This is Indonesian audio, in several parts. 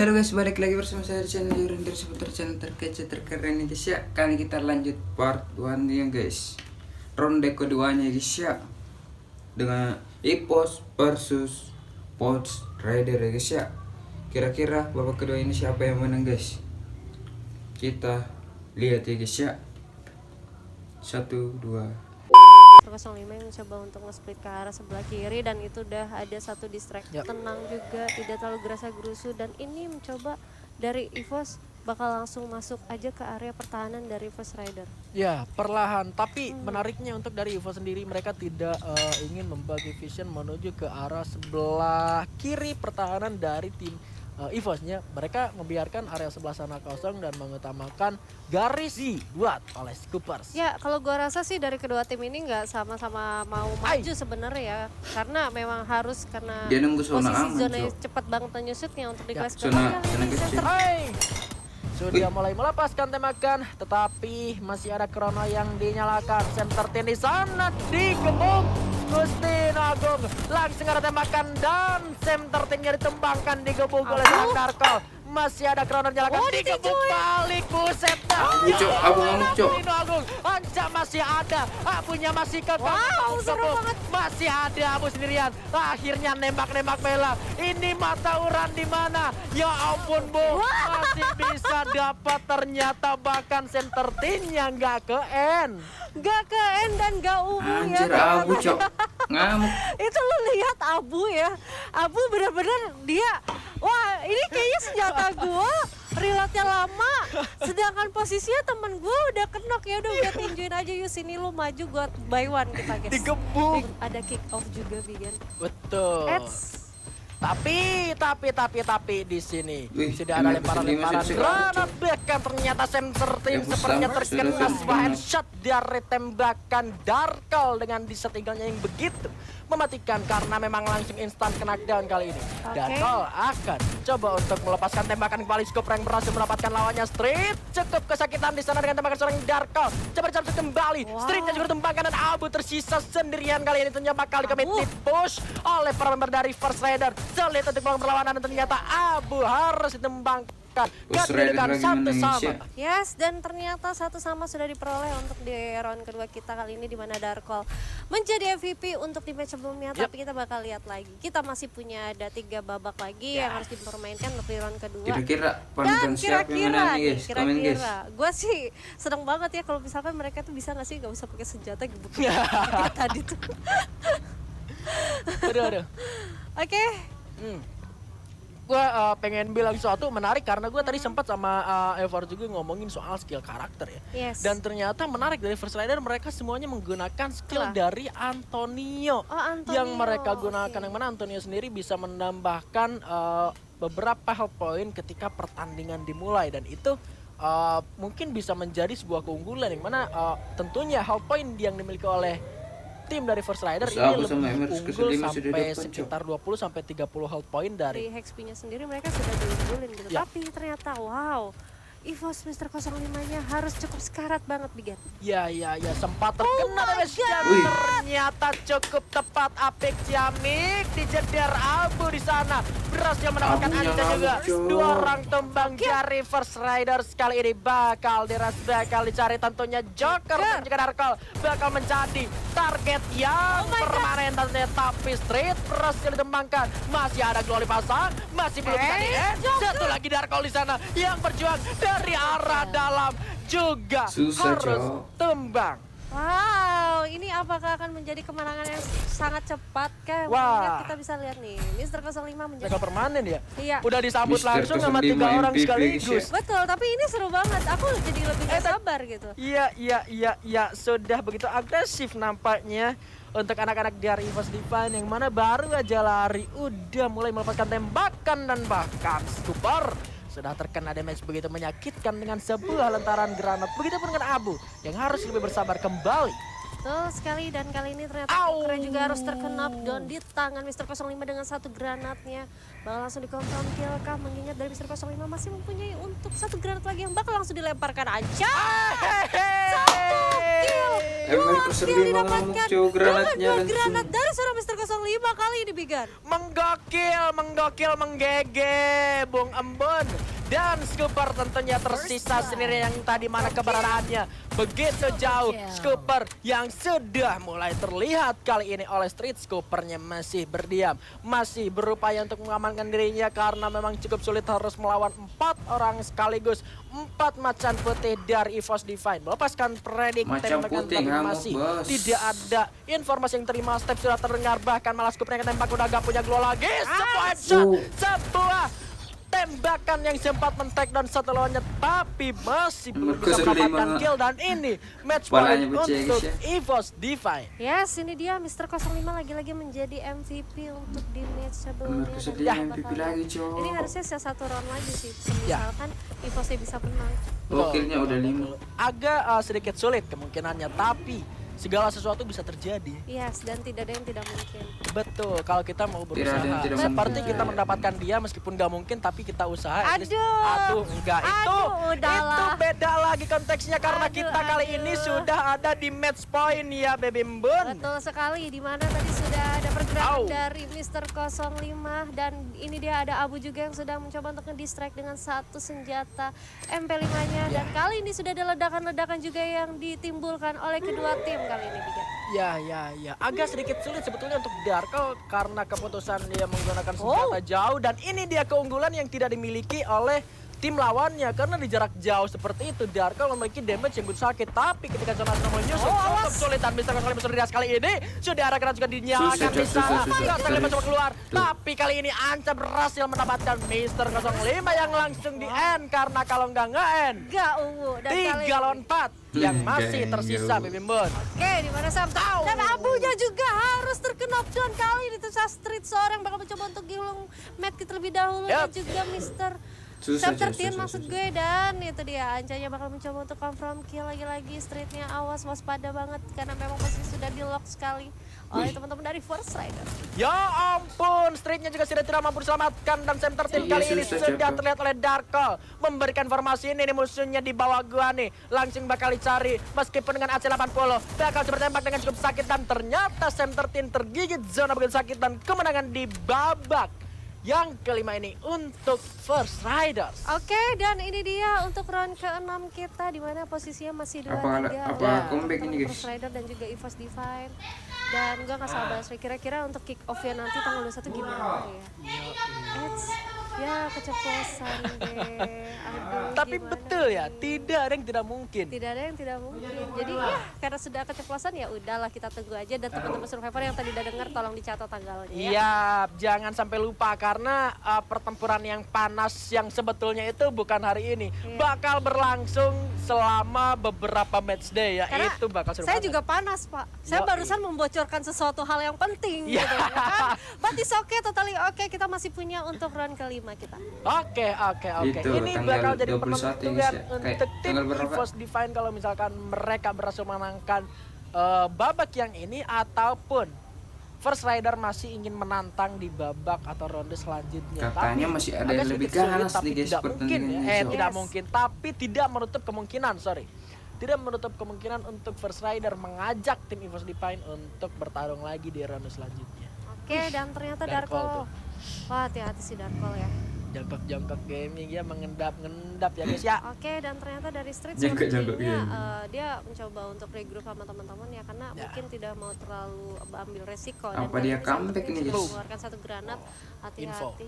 Halo guys, balik lagi bersama saya di channel Yurinder seputar channel terkece terkeren nih guys ya. Kali kita lanjut part 1 nya guys. Ronde keduanya guys ya. Dengan EVOS versus Pods Rider ya guys ya. Kira-kira babak kedua ini siapa yang menang guys? Kita lihat ya guys ya. 1, 2 05 yang mencoba untuk nge-split ke arah sebelah kiri dan itu udah ada satu distract. Tenang juga, tidak terlalu gerasa gerusu, dan ini mencoba dari EVOS bakal langsung masuk aja ke area pertahanan dari EVOS Rider. Ya, perlahan, tapi menariknya untuk dari EVOS sendiri, mereka tidak ingin membagi vision menuju ke arah sebelah kiri pertahanan dari tim EVOS-nya. Mereka membiarkan area sebelah sana kosong dan mengutamakan garis dibuat oleh Scoopers. Ya, kalau gua rasa sih dari kedua tim ini nggak sama-sama mau maju sebenarnya ya, karena memang harus karena dia nunggu zona posisi aman, zona cepat banget menyusutnya untuk di kelas zona kecil. Sudah mulai melepaskan tembakan, tetapi masih ada Krono yang dinyalakan. Center di sana digebuk. Gustin Agung langsung ada tembakan dan center timnya ditembangkan, digebuk oleh seorang Darko. Masih ada Krono nyalakan, digebuk balik, buset dah. Gustin Agung, Anja masih ada, Abunya masih kekal. Wow, seru banget. Masih ada Abu sendirian. Akhirnya nembak-nembak Bella. Ini mata uran di mana? Ya ampun Bu, masih bisa dapat, ternyata bahkan center timnya nggak ke N. Gak ke N dan gak Ubu ya. Anjir, Abu cok ngamuk. Itu lu lihat Abu ya, Abu bener-bener dia, wah ini kayaknya senjata gua reloadnya lama, sedangkan posisinya temen gua udah kenok. Ya udah gue tinjuin aja, yuk sini lu maju, gua buy one kita guys. Digebuk. Ada kick off juga Bigan. Betul. Tapi di sini sudah ada lemparan granat, bahkan ternyata center tim sepertinya terkena sebuah headshot dari tembakan Darkle dengan disetinggalnya yang begitu mematikan, karena memang langsung instan knockdown kali ini. Darkle akan coba untuk melepaskan tembakan kembali. Scoop yang berhasil mendapatkan lawannya. Street cukup kesakitan di sana dengan tembakan seorang Darkle. Coba dicabut kembali. Streetnya juga ditembakkan dan Abu tersisa sendirian kali ini. Tentunya bakal di push oleh para member dari First Rider. Sulit untuk melawan perlawanan dan ternyata Abu harus ditembangkan. Gantikan satu sama. Yes, dan ternyata satu sama sudah diperoleh untuk di round kedua kita kali ini, di mana Darkle menjadi MVP untuk di match sebelumnya. Tapi kita bakal lihat lagi. Kita masih punya ada 3 babak lagi yang harus dipermainkan untuk di round kedua. Kira-kira dan kira-kira gue sih seneng banget ya kalau misalkan mereka tuh bisa nggak sih gak usah pakai senjata gebuk tadi tuh. Aduh. Oke. Gue pengen bilang sesuatu menarik karena gue tadi sempat sama Evar juga ngomongin soal skill karakter ya. Dan ternyata menarik dari First Rider, mereka semuanya menggunakan skill dari Antonio. Yang mereka gunakan, yang mana Antonio sendiri bisa menambahkan beberapa health point ketika pertandingan dimulai, dan itu mungkin bisa menjadi sebuah keunggulan, yang mana tentunya health point yang dimiliki oleh tim dari First Rider ini lebih unggul sampai sekitar 20-30 health point dari HP-nya sendiri. Mereka sudah diunggulin gitu. Tapi ternyata wow, EVOS Mr. 05-nya harus cukup sekarat banget Bigan. Ya, sempat terkena ternyata cukup tepat. Apek Ciamik dijedar Abu di sana, berhasil mendapatkan Anja juga. 2 orang tumbang dari First Rider. Kali ini bakal dicari tentunya Joker dan juga Darkle bakal menjadi target yang permanen tentunya. Tapi Street berhasil ditembangkan. Masih ada Glory pasang, masih belum bisa di-end. Satu lagi Darkle di sana yang berjuang dari arah dalam juga harus tembang. Wow, ini apakah akan menjadi kemenangan yang sangat cepat kan? Kita bisa lihat nih, Mr. 05 menjadi permanen ya? Iya. Udah disambut langsung sama 3 orang sekaligus. Betul, tapi ini seru banget. Aku jadi lebih sabar gitu. Iya, sudah begitu agresif nampaknya untuk anak-anak dari EVOS Divine, yang mana baru aja lari udah mulai melepaskan tembakan, dan bahkan Scooper sudah terkena damage begitu menyakitkan dengan sebuah lentaran granat. Begitupun dengan Abu yang harus lebih bersabar kembali. Betul sekali, dan kali ini ternyata Kukra juga harus terkena down di tangan Mr. 05 dengan 1 granatnya. Bakal langsung dikonfirm kill kah, mengingat dari Mr. 05 masih mempunyai untuk 1 granat lagi yang bakal langsung dilemparkan aja. 1 kill, 2 kill didapatkan dengan 2 granat dari seorang Mr. 05 kali ini Bigan. Menggokil, menggege, Bung Embun. Dan Scooper tentunya tersisa sendiri yang tadi mana keberadaannya. Begitu jauh, Scooper yang sudah mulai terlihat kali ini oleh Street. Scoopernya masih berdiam, masih berupaya untuk mengamankan dirinya karena memang cukup sulit harus melawan 4 orang sekaligus. 4 macan putih dari EVOS Divine. Melepaskan predik tembakan tapi masih tidak ada informasi yang terima. Step sudah terdengar, bahkan malah Scooper yang tembak udah gak punya glow lagi. Sebuah headshot, sebuah tembakan yang sempat men-take down satu lawannya, tapi masih belum bisa mendapatkan kill. Dan ini match point untuk EVOS Divine. Yes, ini dia Mr. 05 lagi-lagi menjadi MVP untuk di match sebelumnya. MVP lagi, cowok. Ini harusnya satu round lagi sih, misalkan EVOS-nya bisa menang. Killnya udah 5. Agak sedikit sulit kemungkinannya, tapi segala sesuatu bisa terjadi. Yes, dan tidak ada yang tidak mungkin. Betul, kalau kita mau berusaha. Seperti kita mendapatkan dia meskipun gak mungkin, tapi kita usaha. Aduh, enggak. Itu beda lagi konteksnya karena kita kali ini sudah ada di match point ya, Baby Mbun. Betul sekali, di mana tadi sudah ada pergerakan dari Mr. 05 dan ini dia ada Abu juga yang sudah mencoba untuk nge-distract dengan satu senjata MP5-nya dan kali ini sudah ada ledakan-ledakan juga yang ditimbulkan oleh kedua tim kali ini, Bigan. Ya. Agak sedikit sulit sebetulnya untuk Darko karena keputusan dia menggunakan senjata jauh dan ini dia keunggulan yang tidak dimiliki oleh tim lawannya karena di jarak jauh seperti itu Darko memiliki damage yang begitu sakit, tapi ketika zona menyusup cukup kesulitan. Mr. 05 sudah kali ini sudah ada kena juga dinyalakan di sana. Mr. 05 coba keluar, tapi kali ini Anca berhasil mendapatkan Mr. 05 yang langsung di end karena kalau nggak nge-end Gak ungu dan 3 lawan 4 yang masih tersisa, Baby Mbun. Oke, di mana Sam tahu? Dan Abunya juga harus terkena down kali ini tuh Street, seorang bakal mencoba untuk gulung medkit terlebih dahulu dan juga Mr. Sam 13 maksud gue, dan itu dia Ancanya bakal mencoba untuk confirm kill lagi-lagi. Streetnya awas, waspada banget karena memang masih sudah di lock sekali oleh teman-teman dari Force Rider. Ya ampun, Streetnya juga sudah tidak mampu diselamatkan dan Sam 13 kali ini sudah terlihat oleh Darko memberikan informasi ini musuhnya di bawah gua nih. Langsung bakal dicari meskipun dengan AC80 bakal coba tembak dengan cukup sakit dan ternyata Sam 13 tergigit zona begitu sakit dan kemenangan di babak yang kelima ini untuk First Riders. Oke, dan ini dia untuk round ke-6 kita di mana posisinya masih 2-3 comeback ini, guys. First Rider dan juga EVOS Divine. Dan gue gak sabar kira-kira untuk kick off-nya nanti tanggal 21 gimana ya? Ya keceplosan deh. Aduh, tapi betul ya, tidak ada yang tidak mungkin. Tidak ada yang tidak mungkin. Jadi ya karena sudah keceplosan ya udahlah kita tunggu aja, dan teman-teman survivor yang tadi udah dengar tolong dicatat tanggalnya ya. Iya, jangan sampai lupa karena pertempuran yang panas yang sebetulnya itu bukan hari ini. Bakal berlangsung selama beberapa match day ya. Karena itu bakal seru. Saya juga panas, Pak. Saya barusan membocorkan sesuatu hal yang penting gitu ya kan. But it's okay, totally okay. Kita masih punya untuk round kelima kita. Oke. Ini bakal jadi penentuan untuk tim EVOS Divine kalau misalkan mereka berhasil menangkan babak yang ini ataupun First Rider masih ingin menantang di babak atau ronde selanjutnya. Katanya tapi masih ada yang lebih ganas nih guys pertandingannya. Tidak mungkin, tapi tidak menutup kemungkinan, tidak menutup kemungkinan untuk First Rider mengajak tim EVOS Divine untuk bertarung lagi di ronde selanjutnya. Oke, dan ternyata Darko. Wah, hati-hati si Darko ya. Jongkok gaming ya, mengendap ya guys ya. Oke, dan ternyata dari Street jongkok dia mencoba untuk regroup sama teman-teman ya karena mungkin tidak mau terlalu ambil resiko. Apa dia comeback ini guys? Mengeluarkan satu granat, hati-hati.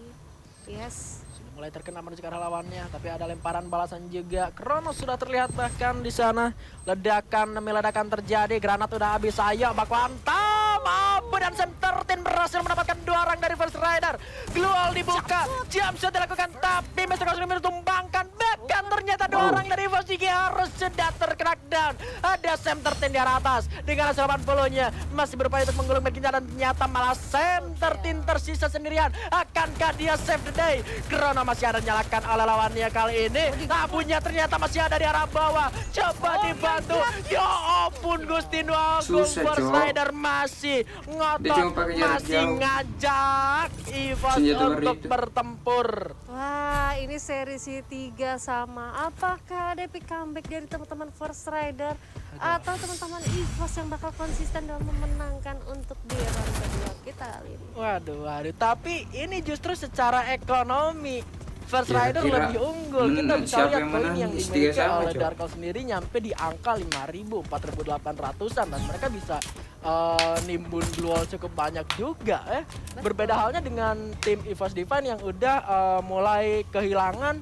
Yes. Mulai terkena menuju ke arah lawannya, tapi ada lemparan balasan juga. Kronos sudah terlihat bahkan di sana. Ledakan demi ledakan terjadi, granat udah habis. Ayo baku hantam. Abu dan Sam 13 berhasil mendapatkan 2 orang dari First Rider. Glual dibuka, jump shot dilakukan, tapi Mr. Cosmo ditumbangkan. Bahkan ternyata 2 orang dari EVOS harus sudah terkena down. Ada Sam 13 di arah atas dengan hasil 80-nya. Masih berupaya untuk menggulung Merkinja dan ternyata malah Sam 13 tersisa sendirian. Akankah dia save the day? Kronos masih ada nyalakan oleh lawannya kali ini. Abunya ternyata masih ada di arah bawah. Coba dibantu. Ya ampun Gusti Agung, First Rider masih ngotot, masih ngajak EVOS untuk bertempur. Wah, ini seri 3 sama. Apakah ada epic comeback dari teman-teman First Rider? atau teman-teman EVOS yang bakal konsisten dalam memenangkan untuk di round kedua kita kali ini? Waduh, tapi ini justru secara ekonomi First Rider Kira-kira lebih unggul. Kita bisa siapa lihat yang poin menang yang di dimiliki tiga sama, oleh Cok? Darkle sendiri nyampe di angka 5.000, 4.800-an dan mereka bisa nimbun glual cukup banyak juga ya. Berbeda halnya dengan tim EVOS Divine yang udah mulai kehilangan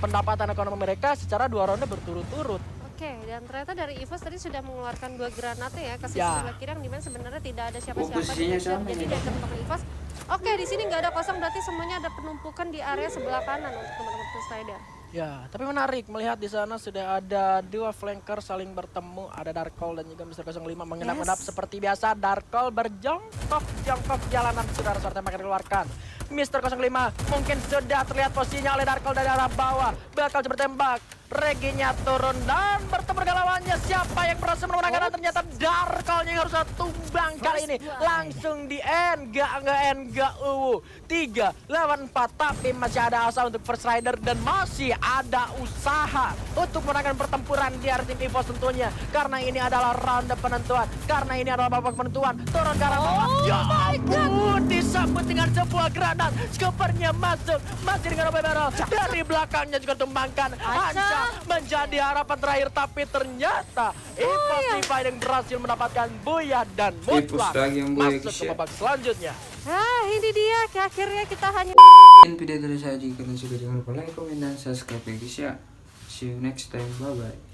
pendapatan ekonomi mereka secara 2 ronde berturut-turut. Oke, dan ternyata dari EVOS tadi sudah mengeluarkan 2 granate ya ke sisi Ya. sebelah kiri yang dimana sebenarnya tidak ada siapa-siapa posisinya di sama jadi ini. dari teman-teman EVOS. Oke, di sini nggak ada kosong berarti semuanya ada penumpukan di area sebelah kanan untuk teman-teman First Rider. Ya, tapi menarik melihat di sana sudah ada 2 flanker saling bertemu, ada Darkle dan juga Mr. 05 mengendap-endap seperti biasa. Darkle berjongkok jalanan, saudara-saudara tembakan dikeluarkan. Mr. 05 mungkin sudah terlihat posisinya oleh Darkle dari arah bawah, bakal bertembak. Reginya turun dan bertemu dengan lawannya. Siapa yang berhasil memenangkan? Dan ternyata Darkle yang harus tumbang kali ini. Langsung di end, enggak 3 lawan 4, tapi masih ada asa untuk First Rider dan masih ada usaha untuk memenangkan pertempuran di area tim EVOS tentunya. Karena ini adalah round penentuan, karena ini adalah babak penentuan. Turun ke arah bawah. Ya ampun, disambut dengan sebuah granat. Skopernya masuk, masih dengan Obe Barrel. Dari belakangnya juga tumbangkan. Hansa menjadi harapan terakhir, tapi ternyata EVOS Divine yang berhasil mendapatkan Buya dan mutlak lagi yang Buya, masuk guys, ke ya. babak selanjutnya. Nah, ini dia akhirnya kita hanya Video dari saya, jika kalian suka jangan lupa like, komen, dan subscribe ya guys ya. See you next time, bye bye.